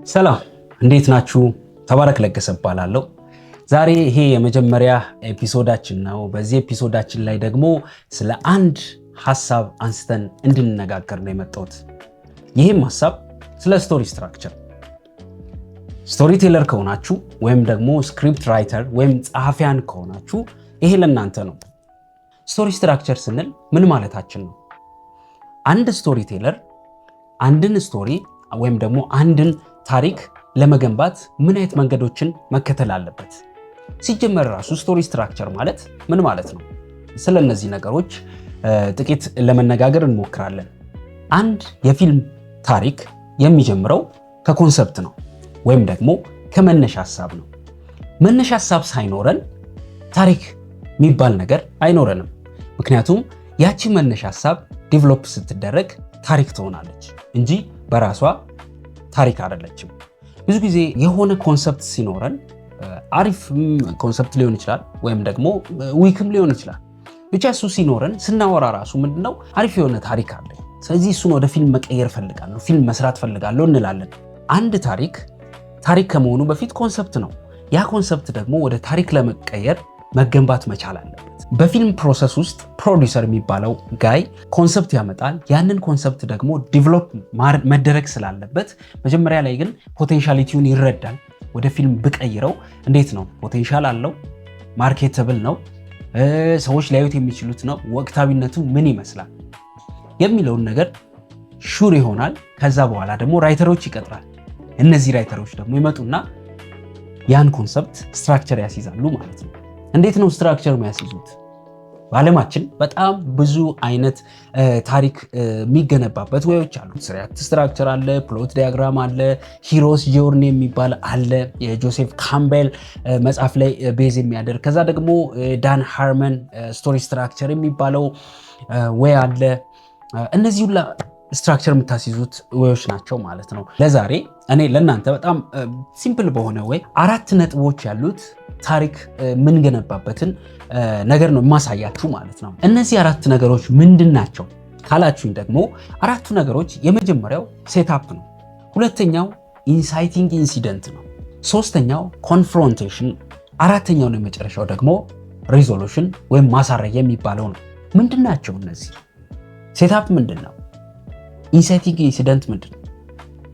ሰላም እንዴት ናችሁ? ተባረክ ለገሰ እባላለሁ። ዛሬ ይሄ የመጀመሪያ ኤፒሶዳችን ነው። በዚህ ኤፒሶዳችን ላይ ደግሞ ስለ አንድ ሐሳብ አንስተን እንድንነጋገር ነው የመጣሁት። ይህም ሐሳብ ስለ ስቶሪ ስትራክቸር። ስቶሪ ቴለር ከሆናችሁ ወይም ደግሞ ስክሪፕት ራይተር ወይም ጸሐፊያን ከሆናችሁ ይሄ ለእናንተ ነው። ስቶሪ ስትራክቸር ስንል ምን ማለታችን ነው? አንድ ስቶሪ ቴለር አንድን ስቶሪ ወይም ደግሞ አንድን ታሪክ ለመገንባት ምን አይነት መንገዶችን መከተል አለበት? ሲጀመር ራሱ ስቶሪ ስትራክቸር ማለት ምን ማለት ነው? ስለ እነዚህ ነገሮች ጥቂት ለመነጋገር እንሞክራለን። አንድ የፊልም ታሪክ የሚጀምረው ከኮንሰፕት ነው ወይም ደግሞ ከመነሻ ሐሳብ ነው። መነሻ ሐሳብ ሳይኖረን ታሪክ የሚባል ነገር አይኖረንም። ምክንያቱም ያቺ መነሻ ሐሳብ ዲቨሎፕ ስትደረግ ታሪክ ትሆናለች እንጂ በራሷ ታሪክ አይደለችም። ብዙ ጊዜ የሆነ ኮንሰፕት ሲኖረን አሪፍ ኮንሰፕት ሊሆን ይችላል ወይም ደግሞ ዊክም ሊሆን ይችላል። ብቻ እሱ ሲኖረን ስናወራ ራሱ ምንድነው አሪፍ የሆነ ታሪክ አለ፣ ስለዚህ እሱን ወደ ፊልም መቀየር ፈልጋለሁ፣ ፊልም መስራት ፈልጋለሁ እንላለን። አንድ ታሪክ ከመሆኑ በፊት ኮንሰፕት ነው። ያ ኮንሰፕት ደግሞ ወደ ታሪክ ለመቀየር መገንባት መቻል አለበት። በፊልም ፕሮሰስ ውስጥ ፕሮዲውሰር የሚባለው ጋይ ኮንሰፕት ያመጣል። ያንን ኮንሰፕት ደግሞ ዲቨሎፕ መደረግ ስላለበት መጀመሪያ ላይ ግን ፖቴንሻሊቲውን ይረዳል። ወደ ፊልም ብቀይረው እንዴት ነው? ፖቴንሻል አለው? ማርኬተብል ነው? ሰዎች ሊያዩት የሚችሉት ነው? ወቅታዊነቱ ምን ይመስላል የሚለውን ነገር ሹር ይሆናል። ከዛ በኋላ ደግሞ ራይተሮች ይቀጥራል። እነዚህ ራይተሮች ደግሞ ይመጡና ያን ኮንሰፕት ስትራክቸር ያስይዛሉ ማለት ነው። እንዴት ነው ስትራክቸር የሚያስይዙት? በዓለማችን በጣም ብዙ አይነት ታሪክ የሚገነባበት ወዮች አሉ። ስትራክቸር አለ፣ ፕሎት ዲያግራም አለ፣ ሂሮስ ጆርኒ የሚባል አለ፣ የጆሴፍ ካምቤል መጽሐፍ ላይ ቤዝ የሚያደርግ። ከዛ ደግሞ ዳን ሃርመን ስቶሪ ስትራክቸር የሚባለው ወይ አለ። እነዚህ ሁላ ስትራክቸር የምታስይዙት ወዮች ናቸው ማለት ነው። ለዛሬ እኔ ለእናንተ በጣም ሲምፕል በሆነ ወይ 4 ነጥቦች ያሉት ታሪክ የምንገነባበትን ነገር ነው የማሳያችሁ ማለት ነው። እነዚህ 4 ነገሮች ምንድን ናቸው ካላችሁኝ ደግሞ 4ቱ ነገሮች የመጀመሪያው ሴትአፕ ነው፣ ሁለተኛው ኢንሳይቲንግ ኢንሲደንት ነው፣ ሶስተኛው ኮንፍሮንቴሽን፣ አራተኛው ነው የመጨረሻው ደግሞ ሪዞሉሽን ወይም ማሳረጊያ የሚባለው ነው። ምንድን ናቸው እነዚህ? ሴትአፕ ምንድን ነው? ኢንሳይቲንግ ኢንሲደንት ምንድን ነው?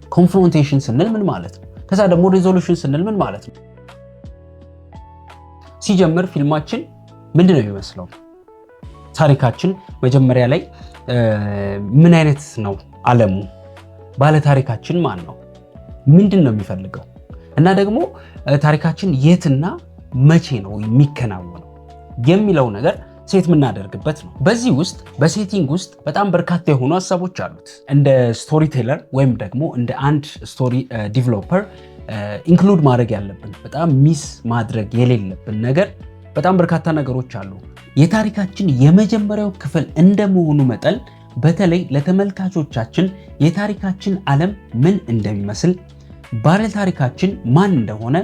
ኮንፍሮንቴሽን ስንል ምን ማለት ነው? ከዛ ደግሞ ሪዞሉሽን ስንል ምን ማለት ነው? ሲጀምር ፊልማችን ምንድነው የሚመስለው? ታሪካችን መጀመሪያ ላይ ምን አይነት ነው ዓለሙ? ባለ ታሪካችን ማን ነው? ምንድን ነው የሚፈልገው? እና ደግሞ ታሪካችን የትና መቼ ነው የሚከናወነው የሚለው ነገር ሴት የምናደርግበት ነው። በዚህ ውስጥ በሴቲንግ ውስጥ በጣም በርካታ የሆኑ ሀሳቦች አሉት። እንደ ስቶሪ ቴለር ወይም ደግሞ እንደ አንድ ስቶሪ ዲቨሎፐር ኢንክሉድ ማድረግ ያለብን በጣም ሚስ ማድረግ የሌለብን ነገር በጣም በርካታ ነገሮች አሉ። የታሪካችን የመጀመሪያው ክፍል እንደመሆኑ መጠን በተለይ ለተመልካቾቻችን የታሪካችን ዓለም ምን እንደሚመስል፣ ባለ ታሪካችን ማን እንደሆነ፣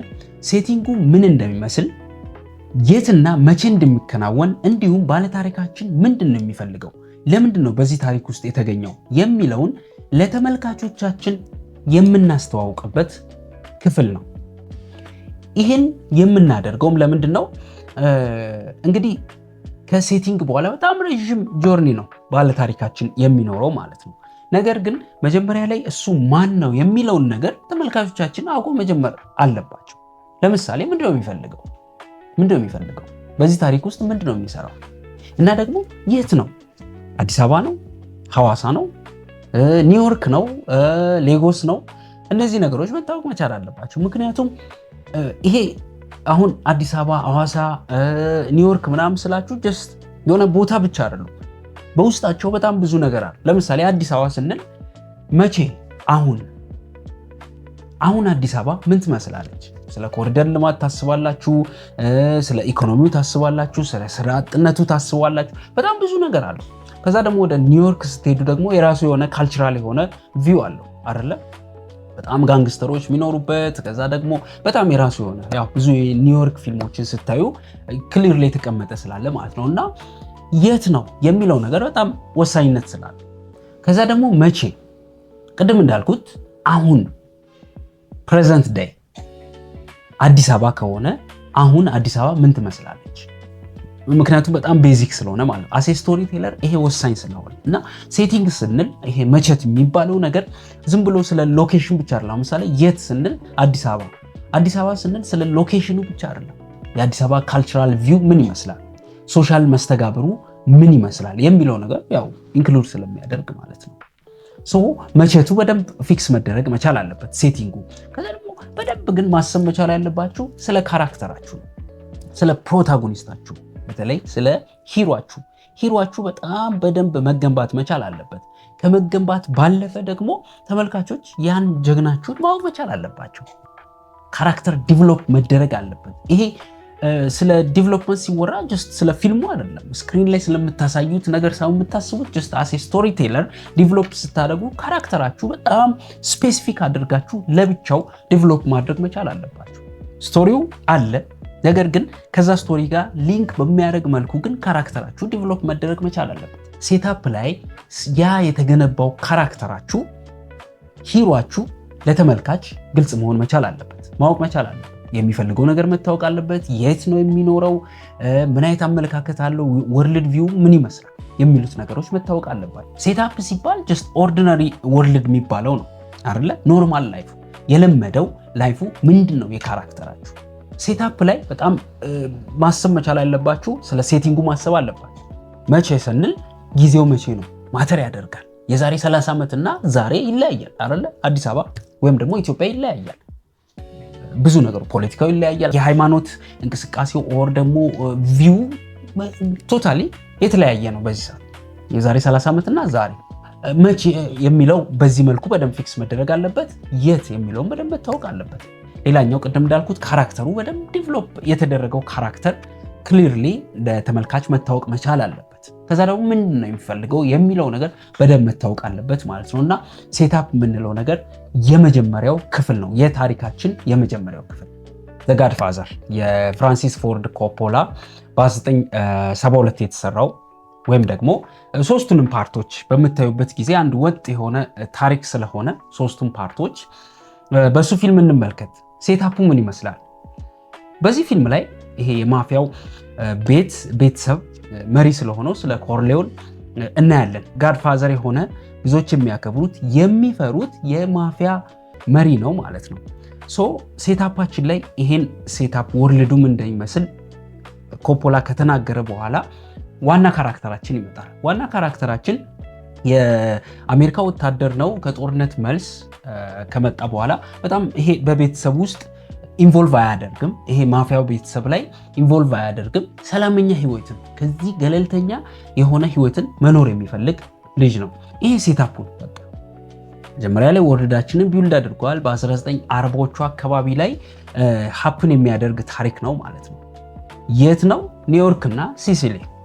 ሴቲንጉ ምን እንደሚመስል፣ የትና መቼ እንደሚከናወን እንዲሁም ባለ ታሪካችን ምንድን ነው የሚፈልገው፣ ለምንድን ነው በዚህ ታሪክ ውስጥ የተገኘው የሚለውን ለተመልካቾቻችን የምናስተዋውቅበት ክፍል ነው። ይህን የምናደርገውም ለምንድን ነው? እንግዲህ ከሴቲንግ በኋላ በጣም ረዥም ጆርኒ ነው ባለ ታሪካችን የሚኖረው ማለት ነው። ነገር ግን መጀመሪያ ላይ እሱ ማን ነው የሚለውን ነገር ተመልካቾቻችን አውቆ መጀመር አለባቸው። ለምሳሌ ምንድነው የሚፈልገው? በዚህ ታሪክ ውስጥ ምንድነው የሚሰራው? እና ደግሞ የት ነው? አዲስ አበባ ነው? ሐዋሳ ነው? ኒውዮርክ ነው? ሌጎስ ነው? እነዚህ ነገሮች መታወቅ መቻል አለባቸው። ምክንያቱም ይሄ አሁን አዲስ አበባ፣ ሐዋሳ፣ ኒውዮርክ ምናምን ስላችሁ ጀስት የሆነ ቦታ ብቻ አይደሉም። በውስጣቸው በጣም ብዙ ነገር አለ። ለምሳሌ አዲስ አበባ ስንል መቼ? አሁን አዲስ አበባ ምን ትመስላለች? ስለ ኮሪደር ልማት ታስባላችሁ፣ ስለ ኢኮኖሚው ታስባላችሁ፣ ስለ ስራ አጥነቱ ታስባላችሁ። በጣም ብዙ ነገር አለ። ከዛ ደግሞ ወደ ኒውዮርክ ስትሄዱ ደግሞ የራሱ የሆነ ካልቸራል የሆነ ቪው አለው አይደለ? በጣም ጋንግስተሮች የሚኖሩበት፣ ከዛ ደግሞ በጣም የራሱ የሆነ ያው ብዙ የኒውዮርክ ፊልሞችን ስታዩ ክሊር ላይ የተቀመጠ ስላለ ማለት ነው። እና የት ነው የሚለው ነገር በጣም ወሳኝነት ስላለ፣ ከዛ ደግሞ መቼ፣ ቅድም እንዳልኩት አሁን ፕሬዘንት ዴይ አዲስ አበባ ከሆነ አሁን አዲስ አበባ ምን ትመስላለች? ምክንያቱም በጣም ቤዚክ ስለሆነ ማለት ነው። አሴ ስቶሪ ቴለር ይሄ ወሳኝ ስለሆነ እና ሴቲንግ ስንል ይሄ መቼት የሚባለው ነገር ዝም ብሎ ስለ ሎኬሽን ብቻ አይደለም። ለምሳሌ የት ስንል አዲስ አበባ ስንል ስለ ሎኬሽኑ ብቻ አይደለም። የአዲስ አበባ ካልቸራል ቪው ምን ይመስላል፣ ሶሻል መስተጋብሩ ምን ይመስላል የሚለው ነገር ያው ኢንክሉድ ስለሚያደርግ ማለት ነው። ሶ መቼቱ በደንብ ፊክስ መደረግ መቻል አለበት ሴቲንጉ። ከዛ ደግሞ በደንብ ግን ማሰብ መቻል ያለባችሁ ስለ ካራክተራችሁ፣ ስለ ፕሮታጎኒስታችሁ፣ በተለይ ስለ ሂሯችሁ በጣም በደንብ መገንባት መቻል አለበት። ከመገንባት ባለፈ ደግሞ ተመልካቾች ያን ጀግናችሁን ማወቅ መቻል አለባቸው። ካራክተር ዲቨሎፕ መደረግ አለበት። ይሄ ስለ ዲቨሎፕመንት ሲወራ ጀስት ስለ ፊልሙ አይደለም፣ ስክሪን ላይ ስለምታሳዩት ነገር ሳይሆን የምታስቡት ጀስት አሴ ስቶሪ ቴለር ዲቨሎፕ ስታደርጉ ካራክተራችሁ በጣም ስፔሲፊክ አድርጋችሁ ለብቻው ዲቨሎፕ ማድረግ መቻል አለባችሁ። ስቶሪው አለ፣ ነገር ግን ከዛ ስቶሪ ጋር ሊንክ በሚያደርግ መልኩ ግን ካራክተራችሁ ዲቨሎፕ መደረግ መቻል አለበት። ሴታፕ ላይ ያ የተገነባው ካራክተራችሁ ሂሯችሁ ለተመልካች ግልጽ መሆን መቻል አለበት፣ ማወቅ መቻል አለበት። የሚፈልገው ነገር መታወቅ አለበት። የት ነው የሚኖረው፣ ምን አይነት አመለካከት አለው፣ ወርልድ ቪው ምን ይመስላል የሚሉት ነገሮች መታወቅ አለባቸው። ሴታፕ ሲባል ጀስት ኦርዲናሪ ወርልድ የሚባለው ነው አይደለ? ኖርማል ላይፉ የለመደው ላይፉ ምንድን ነው የካራክተራችሁ። ሴታፕ ላይ በጣም ማሰብ መቻል ያለባችሁ ስለ ሴቲንጉ ማሰብ አለባችሁ። መቼ ስንል ጊዜው መቼ ነው ማተር ያደርጋል። የዛሬ 30 ዓመት እና ዛሬ ይለያያል አይደለ? አዲስ አበባ ወይም ደግሞ ኢትዮጵያ ይለያያል። ብዙ ነገሩ ፖለቲካው ይለያያል። የሃይማኖት እንቅስቃሴው ኦር ደግሞ ቪው ቶታሊ የተለያየ ነው በዚህ ሰዓት። የዛሬ 30 ዓመት እና ዛሬ መቼ የሚለው በዚህ መልኩ በደንብ ፊክስ መደረግ አለበት። የት የሚለውን በደንብ መታወቅ አለበት። ሌላኛው ቅድም እንዳልኩት ካራክተሩ በደንብ ዲቨሎፕ የተደረገው ካራክተር ክሊርሊ ለተመልካች መታወቅ መቻል አለበት። ከዛ ደግሞ ምንድን ነው የሚፈልገው የሚለው ነገር በደንብ መታወቅ አለበት ማለት ነው። እና ሴታፕ የምንለው ነገር የመጀመሪያው ክፍል ነው፣ የታሪካችን የመጀመሪያው ክፍል። ዘ ጋድፋዘር የፍራንሲስ ፎርድ ኮፖላ በ1972 የተሰራው ወይም ደግሞ ሶስቱንም ፓርቶች በምታዩበት ጊዜ አንድ ወጥ የሆነ ታሪክ ስለሆነ ሶስቱም ፓርቶች በሱ ፊልም እንመልከት። ሴታፑ ምን ይመስላል? በዚህ ፊልም ላይ ይሄ የማፊያው ቤተሰብ መሪ ስለሆነው ስለ ኮርሌዮን እናያለን። ጋድፋዘር የሆነ ብዙዎች የሚያከብሩት የሚፈሩት የማፊያ መሪ ነው ማለት ነው። ሶ ሴታፓችን ላይ ይሄን ሴታፕ ወርልዱም እንደሚመስል ኮፖላ ከተናገረ በኋላ ዋና ካራክተራችን ይመጣል። ዋና ካራክተራችን የአሜሪካ ወታደር ነው። ከጦርነት መልስ ከመጣ በኋላ በጣም ይሄ በቤተሰብ ውስጥ ኢንቮልቭ አያደርግም። ይሄ ማፊያው ቤተሰብ ላይ ኢንቮልቭ አያደርግም። ሰላመኛ ህይወትን ከዚህ ገለልተኛ የሆነ ህይወትን መኖር የሚፈልግ ልጅ ነው። ይሄ ሴታፑ በቃ መጀመሪያ ላይ ወርልዳችንን ቢውልድ አድርገዋል። በ1940ዎቹ አካባቢ ላይ ሀፕን የሚያደርግ ታሪክ ነው ማለት ነው። የት ነው? ኒውዮርክ እና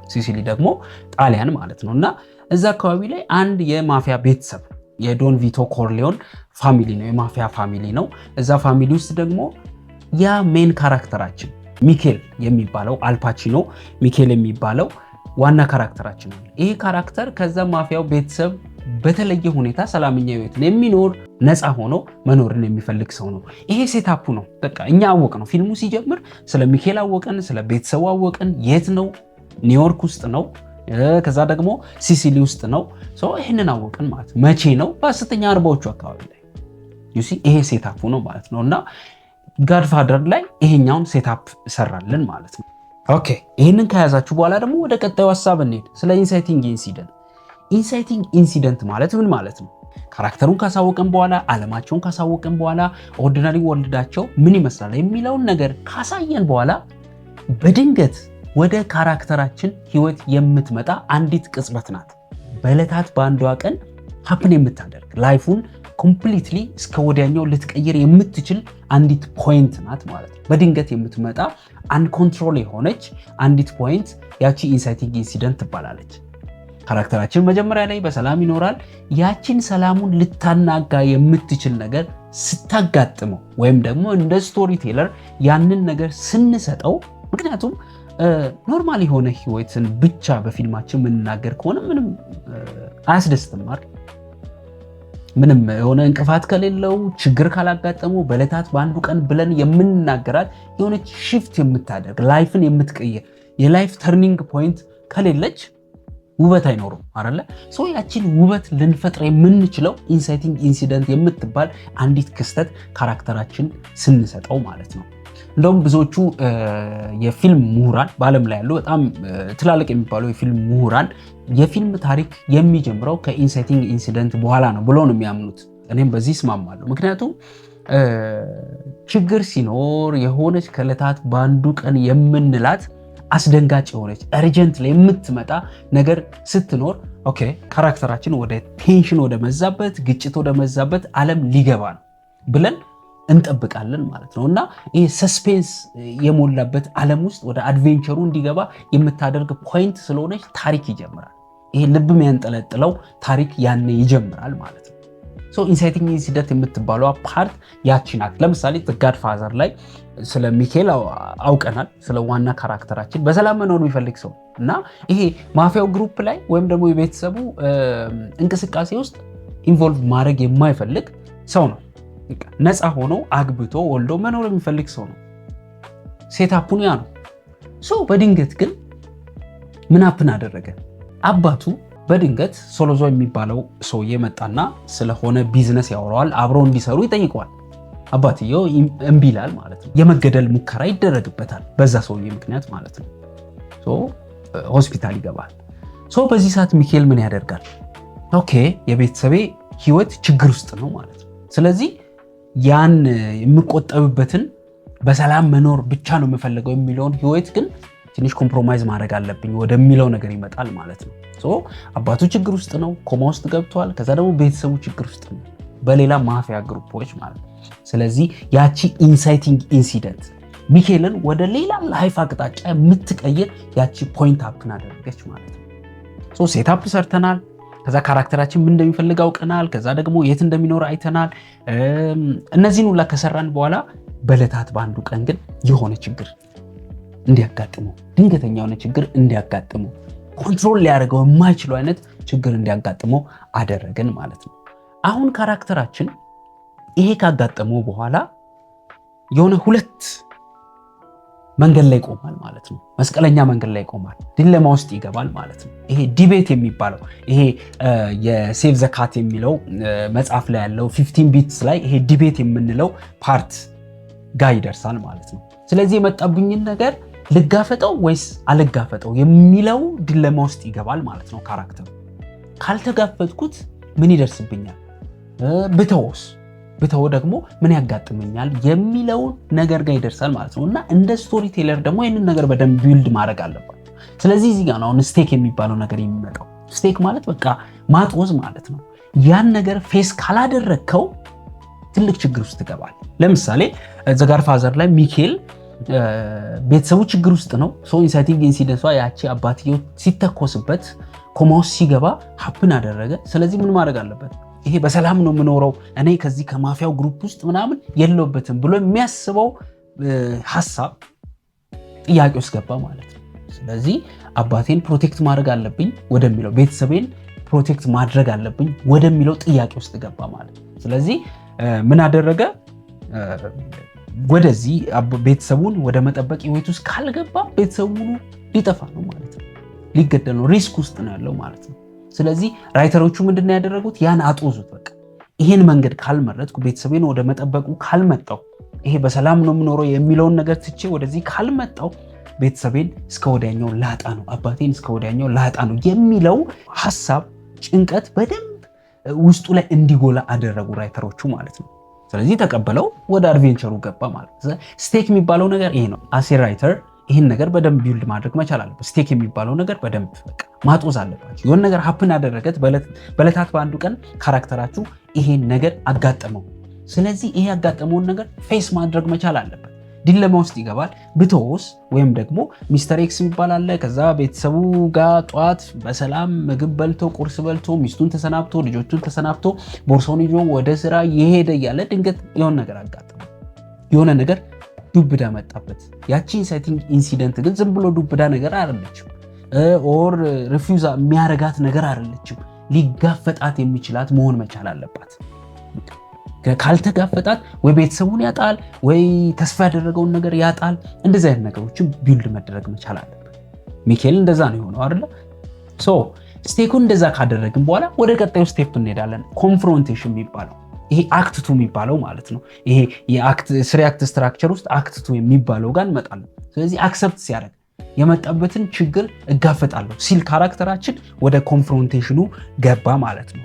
ሲሲሊ ደግሞ ጣሊያን ማለት ነው። እና እዛ አካባቢ ላይ አንድ የማፊያ ቤተሰብ የዶን ቪቶ ኮርሊዮን ፋሚሊ ነው፣ የማፊያ ፋሚሊ ነው። እዛ ፋሚሊ ውስጥ ደግሞ ያ ሜን ካራክተራችን ሚኬል የሚባለው አልፓቺኖ ሚኬል የሚባለው ዋና ካራክተራችን ነው። ይሄ ካራክተር ከዛ ማፊያው ቤተሰብ በተለየ ሁኔታ ሰላምኛ ህይወትን የሚኖር ነፃ ሆኖ መኖርን የሚፈልግ ሰው ነው። ይሄ ሴታፑ ነው። በቃ እኛ አወቅ ነው። ፊልሙ ሲጀምር ስለ ሚኬል አወቅን፣ ስለ ቤተሰቡ አወቅን። የት ነው? ኒውዮርክ ውስጥ ነው። ከዛ ደግሞ ሲሲሊ ውስጥ ነው። ይህንን አወቅን ማለት መቼ ነው? በ1940ዎቹ አካባቢ ላይ ዩሲ ይሄ ሴታፑ ነው ማለት ነው። እና ጋድፋዘር ላይ ይሄኛውን ሴታፕ ሰራልን ማለት ነው። ኦኬ ይህንን ከያዛችሁ በኋላ ደግሞ ወደ ቀጣዩ ሀሳብ እንሄድ። ስለ ኢንሳይቲንግ ኢንሲደንት። ኢንሳይቲንግ ኢንሲደንት ማለት ምን ማለት ነው? ካራክተሩን ካሳወቀን በኋላ ዓለማቸውን ካሳወቀን በኋላ ኦርዲናሪ ወርልዳቸው ምን ይመስላል የሚለውን ነገር ካሳየን በኋላ በድንገት ወደ ካራክተራችን ህይወት የምትመጣ አንዲት ቅጽበት ናት። በዕለታት በአንዷ ቀን ሀፕን የምታደርግ ላይፉን ኮምፕሊትሊ እስከ ወዲያኛው ልትቀይር የምትችል አንዲት ፖይንት ናት ማለት ነው። በድንገት የምትመጣ አንኮንትሮል የሆነች አንዲት ፖይንት፣ ያቺ ኢንሳይቲንግ ኢንሲደንት ትባላለች። ካራክተራችን መጀመሪያ ላይ በሰላም ይኖራል። ያቺን ሰላሙን ልታናጋ የምትችል ነገር ስታጋጥመው ወይም ደግሞ እንደ ስቶሪ ቴለር ያንን ነገር ስንሰጠው፣ ምክንያቱም ኖርማል የሆነ ህይወትን ብቻ በፊልማችን የምንናገር ከሆነ ምንም አያስደስትም አይደል? ምንም የሆነ እንቅፋት ከሌለው ችግር ካላጋጠመው በለታት በአንዱ ቀን ብለን የምንናገራት የሆነች ሽፍት የምታደርግ ላይፍን የምትቀይር የላይፍ ተርኒንግ ፖይንት ከሌለች ውበት አይኖርም አይደለ? ያችን ውበት ልንፈጥር የምንችለው ኢንሳይቲንግ ኢንሲደንት የምትባል አንዲት ክስተት ካራክተራችን ስንሰጠው ማለት ነው። እንደውም ብዙዎቹ የፊልም ምሁራን በዓለም ላይ ያሉ በጣም ትላልቅ የሚባሉ የፊልም ምሁራን የፊልም ታሪክ የሚጀምረው ከኢንሳይቲንግ ኢንሲደንት በኋላ ነው ብለው ነው የሚያምኑት። እኔም በዚህ እስማማለሁ። ምክንያቱም ችግር ሲኖር የሆነች ከዕለታት በአንዱ ቀን የምንላት አስደንጋጭ የሆነች እርጀንት ላይ የምትመጣ ነገር ስትኖር ኦኬ ካራክተራችን ወደ ቴንሽን ወደ መዛበት ግጭት ወደ መዛበት ዓለም ሊገባ ነው ብለን እንጠብቃለን ማለት ነው። እና ይሄ ሰስፔንስ የሞላበት ዓለም ውስጥ ወደ አድቬንቸሩ እንዲገባ የምታደርግ ፖይንት ስለሆነች ታሪክ ይጀምራል። ይሄ ልብ የሚያንጠለጥለው ታሪክ ያኔ ይጀምራል ማለት ነው። ኢንሳይቲንግ ኢንሲደንት የምትባለው ፓርት ያቺ ናት። ለምሳሌ ጋድፋዘር ላይ ስለ ሚካኤል አውቀናል። ስለ ዋና ካራክተራችን በሰላም መኖር የሚፈልግ ሰው እና ይሄ ማፊያው ግሩፕ ላይ ወይም ደግሞ የቤተሰቡ እንቅስቃሴ ውስጥ ኢንቮልቭ ማድረግ የማይፈልግ ሰው ነው። ነፃ ሆኖ አግብቶ ወልዶ መኖር የሚፈልግ ሰው ነው። ሴታፑን ያ ነው። በድንገት ግን ምን አፕን አደረገ? አባቱ በድንገት ሶሎዞ የሚባለው ሰውዬ መጣና ስለሆነ ቢዝነስ ያወራዋል። አብረው እንዲሰሩ ይጠይቀዋል። አባትየው እምቢ ይላል ማለት ነው። የመገደል ሙከራ ይደረግበታል በዛ ሰውዬ ምክንያት ማለት ነው። ሆስፒታል ይገባል። በዚህ ሰዓት ሚካኤል ምን ያደርጋል? ኦኬ የቤተሰቤ ህይወት ችግር ውስጥ ነው ማለት ነው። ስለዚህ ያን የምቆጠብበትን በሰላም መኖር ብቻ ነው የምፈልገው የሚለውን ህይወት ግን ትንሽ ኮምፕሮማይዝ ማድረግ አለብኝ ወደሚለው ነገር ይመጣል ማለት ነው። አባቱ ችግር ውስጥ ነው፣ ኮማ ውስጥ ገብቷል። ከዛ ደግሞ ቤተሰቡ ችግር ውስጥ ነው በሌላ ማፊያ ግሩፖች ማለት ነው። ስለዚህ ያቺ ኢንሳይቲንግ ኢንሲደንት ሚካኤልን ወደ ሌላ ላይፍ አቅጣጫ የምትቀይር ያቺ ፖይንት አፕን አደረገች ማለት ነው። ሴታፕ ሰርተናል። ከዛ ካራክተራችን ምን እንደሚፈልግ አውቀናል። ከዛ ደግሞ የት እንደሚኖር አይተናል። እነዚህን ሁላ ከሰራን በኋላ በዕለታት በአንዱ ቀን ግን የሆነ ችግር እንዲያጋጥመው፣ ድንገተኛ የሆነ ችግር እንዲያጋጥመው፣ ኮንትሮል ሊያደርገው የማይችለው አይነት ችግር እንዲያጋጥመው አደረገን ማለት ነው። አሁን ካራክተራችን ይሄ ካጋጠመው በኋላ የሆነ ሁለት መንገድ ላይ ቆማል ማለት ነው። መስቀለኛ መንገድ ላይ ቆማል። ዲሌማ ውስጥ ይገባል ማለት ነው። ይሄ ዲቤት የሚባለው ይሄ የሴቭ ዘ ካት የሚለው መጽሐፍ ላይ ያለው 15 ቢትስ ላይ ይሄ ዲቤት የምንለው ፓርት ጋር ይደርሳል ማለት ነው። ስለዚህ የመጣብኝን ነገር ልጋፈጠው ወይስ አልጋፈጠው የሚለው ዲሌማ ውስጥ ይገባል ማለት ነው ካራክተሩ። ካልተጋፈጥኩት ምን ይደርስብኛል? ብተው ደግሞ ምን ያጋጥመኛል የሚለውን ነገር ጋር ይደርሳል ማለት ነው። እና እንደ ስቶሪ ቴለር ደግሞ ይህንን ነገር በደንብ ቢልድ ማድረግ አለባት። ስለዚህ እዚህ ጋር ነው አሁን ስቴክ የሚባለው ነገር የሚመጣው። ስቴክ ማለት በቃ ማጥወዝ ማለት ነው። ያን ነገር ፌስ ካላደረግከው ትልቅ ችግር ውስጥ ትገባል። ለምሳሌ ዘ ጋድፋዘር ላይ ሚካኤል ቤተሰቡ ችግር ውስጥ ነው። ኢንሳይቲንግ ኢንሲደንቷ ያቺ አባትየው ሲተኮስበት ኮማ ውስጥ ሲገባ ሀፕን አደረገ። ስለዚህ ምን ማድረግ አለበት? ይሄ በሰላም ነው የምኖረው እኔ ከዚህ ከማፊያው ግሩፕ ውስጥ ምናምን የለውበትም ብሎ የሚያስበው ሐሳብ ጥያቄ ውስጥ ገባ ማለት ነው። ስለዚህ አባቴን ፕሮቴክት ማድረግ አለብኝ ወደሚለው፣ ቤተሰቤን ፕሮቴክት ማድረግ አለብኝ ወደሚለው ጥያቄ ውስጥ ገባ ማለት ነው። ስለዚህ ምን አደረገ? ወደዚህ ቤተሰቡን ወደ መጠበቅ ህይወት ውስጥ ካልገባ ቤተሰቡ ሊጠፋ ነው ማለት ነው። ሊገደል ነው፣ ሪስክ ውስጥ ነው ያለው ማለት ነው። ስለዚህ ራይተሮቹ ምንድነው ያደረጉት? ያን አጦዙት። በቃ ይሄን መንገድ ካልመረጥኩ፣ ቤተሰቤን ወደ መጠበቁ ካልመጣው፣ ይሄ በሰላም ነው የምኖረው የሚለውን ነገር ትቼ ወደዚህ ካልመጣው ቤተሰቤን እስከ ወዲያኛው ላጣ ነው፣ አባቴን እስከ ወዲያኛው ላጣ ነው የሚለው ሐሳብ፣ ጭንቀት በደንብ ውስጡ ላይ እንዲጎላ አደረጉ ራይተሮቹ ማለት ነው። ስለዚህ ተቀበለው ወደ አድቬንቸሩ ገባ ማለት ነው። ስቴክ የሚባለው ነገር ይሄ ነው። አሴ ራይተር ይህን ነገር በደንብ ቢልድ ማድረግ መቻል አለበት። ስቴክ የሚባለው ነገር በደንብ በቃ ማጦዝ አለባችሁ። የሆነ ነገር ሀፕን ያደረገት በዕለታት በአንዱ ቀን ካራክተራችሁ ይሄን ነገር አጋጠመው። ስለዚህ ይሄ ያጋጠመውን ነገር ፌስ ማድረግ መቻል አለበት። ዲለማ ውስጥ ይገባል። ብተውስ ወይም ደግሞ ሚስተር ኤክስ የሚባል አለ። ከዛ ቤተሰቡ ጋር ጠዋት በሰላም ምግብ በልቶ ቁርስ በልቶ ሚስቱን ተሰናብቶ ልጆቹን ተሰናብቶ ቦርሳውን ይዞ ወደ ስራ የሄደ እያለ ድንገት የሆነ ነገር አጋጠመው። የሆነ ነገር ዱብዳ መጣበት። ያቺ ኢንሳይቲንግ ኢንሲደንት ግን ዝም ብሎ ዱብዳ ነገር አይደለችም። ኦር ሪፊውዝ የሚያረጋት ነገር አይደለችም። ሊጋፈጣት የሚችላት መሆን መቻል አለባት። ካልተጋፈጣት ወይ ቤተሰቡን ያጣል ወይ ተስፋ ያደረገውን ነገር ያጣል። እንደዚህ አይነት ነገሮችን ቢልድ መደረግ መቻል አለበት። ሚካኤል እንደዛ ነው የሆነው አይደለ? ሶ ስቴኩን እንደዛ ካደረግን በኋላ ወደ ቀጣዩ ስቴፕ እንሄዳለን። ኮንፍሮንቴሽን የሚባለው ይሄ አክት 2 የሚባለው ማለት ነው። ይሄ የስሪ አክት ስትራክቸር ውስጥ አክት 2 የሚባለው ጋር እንመጣለን። ስለዚህ አክሰፕት ሲያደርግ የመጣበትን ችግር እጋፈጣለሁ ሲል ካራክተራችን ወደ ኮንፍሮንቴሽኑ ገባ ማለት ነው።